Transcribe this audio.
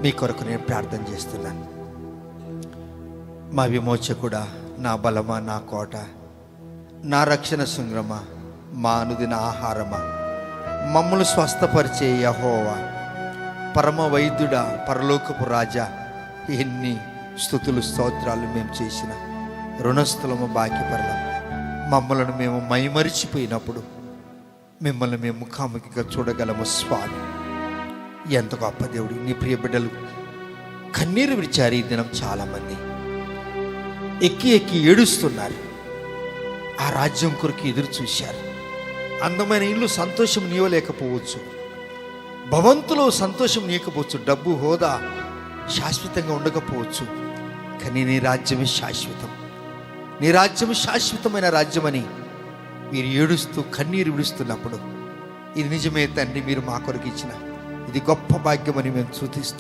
మీ కొరకు నేను ప్రార్థన చేస్తున్నాను. మా విమోచకుడా, నా బలమా, నా కోట, నా రక్షణ శృంగమా, మా అనుదిన ఆహారమా, మమ్మల్ని స్వస్థపరిచే యెహోవా, పరమ వైద్యుడా, పరలోకపు రాజా, ఎన్ని స్తుతులు స్తోత్రాలు మేము చేసిన రుణస్థులము, బాకీపరలం. మమ్మలను మేము మైమరిచిపోయినప్పుడు మిమ్మల్ని మేము ముఖాముఖిగా చూడగలము. స్వామి, ఎంత గొప్ప దేవుడు. నీ ప్రియ బిడ్డలు కన్నీరు విడిచారు. ఈ దినం చాలామంది ఎక్కి ఎక్కి ఏడుస్తున్నారు. ఆ రాజ్యం కొరకు ఎదురు చూశారు. అందమైన ఇల్లు సంతోషం నీవలేకపోవచ్చు, భవంతులో సంతోషం నీయకపోవచ్చు, డబ్బు హోదా శాశ్వతంగా ఉండకపోవచ్చు. కానీ నీ రాజ్యమే శాశ్వతం. నీ రాజ్యం శాశ్వతమైన రాజ్యమని మీరు ఏడుస్తూ కన్నీరు విడుస్తున్నప్పుడు, ఇది నిజమే తండ్రి, మీరు మా కొరకు ఇచ్చిన ఇది గొప్ప భాగ్యమని మేము స్తుతిస్తున్నాం.